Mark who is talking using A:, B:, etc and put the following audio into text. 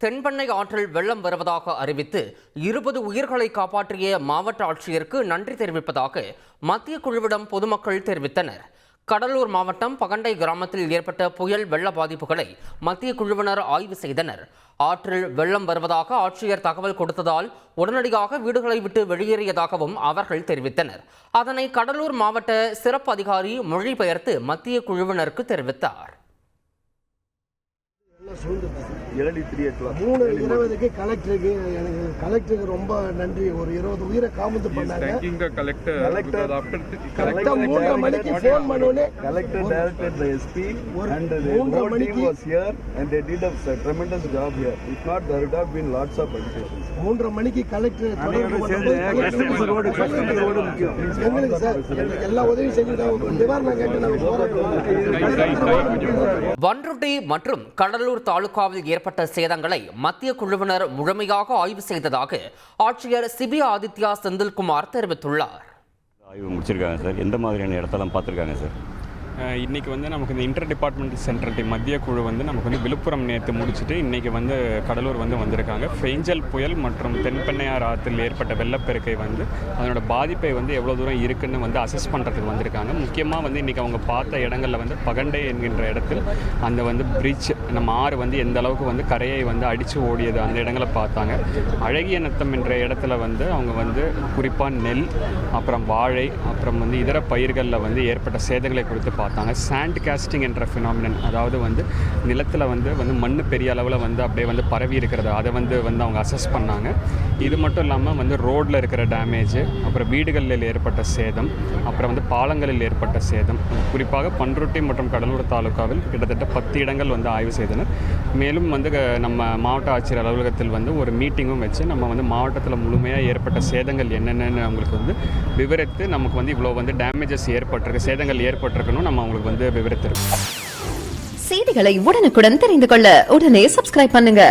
A: தென்பெண்ணை ஆற்றில் வெள்ளம் வருவதாக அறிவித்து 20 உயிர்களை காப்பாற்றிய மாவட்ட ஆட்சியருக்கு நன்றி தெரிவிப்பதாக மத்திய குழுவிடம் பொதுமக்கள் தெரிவித்தனர். கடலூர் மாவட்டம் பகண்டை கிராமத்தில் ஏற்பட்ட புயல் வெள்ள பாதிப்புகளை மத்திய குழுவினர் ஆய்வு செய்தனர். ஆற்றில் வெள்ளம் வருவதாக ஆட்சியர் தகவல் கொடுத்ததால் உடனடியாக வீடுகளை விட்டு வெளியேறியதாகவும் அவர்கள் தெரிவித்தனர். அதனை கடலூர் மாவட்ட சிறப்பு அதிகாரி மொழிபெயர்த்து மத்திய குழுவினருக்கு தெரிவித்தார்.
B: 3:20 கலெக்டருக்கு ரொம்ப நன்றி. ஒரு 20 உயிரை காமந்து பண்ணாங்க. 3:30 மணிக்கு ஃபோன் பண்ணோனே collector directed the SP and the whole team was here and they did a tremendous job here. If not there would have been lots of agitations. 3:30 மணிக்கு கலெக்டர் தொடர்பு எங்களுக்கு சார் எல்லா உதவியும் செஞ்சுட்டாங்க. நிவாரணம் கேட்டு நாங்கள் போராட்டம்.
A: வன்ருட்டி மற்றும் கடலூர் தாலுகாவில் ஏற்பட்ட சேதங்களை மத்திய குழுவினர் முழுமையாக ஆய்வு செய்ததாக ஆட்சியர் சிபி ஆதித்யா செந்தில்குமார் தெரிவித்துள்ளார்.
C: ஆய்வு முடிச்சிருக்காங்க சார். எந்த மாதிரியான இடத்தெல்லாம் பார்த்துருக்காங்க சார்?
D: இன்றைக்கி நமக்கு இந்த இன்டர் டிபார்ட்மெண்டல் சென்ட்ரல் டீம் மத்திய குழு நமக்கு விழுப்புரம் நேற்று முடிச்சுட்டு இன்றைக்கி கடலூர் வந்திருக்காங்க. ஃபெஞ்சல் புயல் மற்றும் தென்பெண்ணையார் ஆற்றில் ஏற்பட்ட வெள்ளப்பெருக்கை அதனோட பாதிப்பை எவ்வளோ தூரம் இருக்குன்னு அசஸ் பண்ணுறதுக்கு வந்திருக்காங்க. முக்கியமாக இன்றைக்கி அவங்க பார்த்த இடங்களில் பகண்டை என்கின்ற இடத்தில் அந்த பிரிட்ஜ் நம்ம ஆறு எந்த அளவுக்கு கரையை அடித்து ஓடியது அந்த இடங்களை பார்த்தாங்க. அழகிய நத்தம் என்ற இடத்துல அவங்க குறிப்பாக நெல், அப்புறம் வாழை, அப்புறம் இதர பயிர்களில் ஏற்பட்ட சேதங்களை குறித்து பார்த்தாங்க. சாண்ட் காஸ்டிங் என்ற ஃபினாமினன், அதாவது நிலத்தில் மண் பெரிய அளவில் அப்படியே பரவி இருக்கிறது, அதை அவங்க அசஸ் பண்ணாங்க. இது மட்டும் இல்லாமல் ரோடில் இருக்கிற டேமேஜ், அப்புறம் வீடுகளில் ஏற்பட்ட சேதம், அப்புறம் பாலங்களில் ஏற்பட்ட சேதம், குறிப்பாக பன்ருட்டி மற்றும் கடலூர் தாலுகாவில் கிட்டத்தட்ட 10 இடங்கள் ஆய்வு செய்தனர். மேலும் நம்ம மாவட்ட ஆட்சியர் அலுவலகத்தில் ஒரு மீட்டிங்கும் வச்சு நம்ம மாவட்டத்தில் முழுமையாக ஏற்பட்ட சேதங்கள் என்னென்னு அவங்களுக்கு விவரித்து நமக்கு இவ்வளோ டேமேஜஸ் ஏற்பட்டிருக்கு, சேதங்கள் ஏற்பட்டிருக்கணும் நம்ம அவங்களுக்கு விவரித்திருக்கோம்.
E: செய்திகளை உடனுக்குடன் தெரிந்து கொள்ள உடனே சப்ஸ்கிரைப் பண்ணுங்க.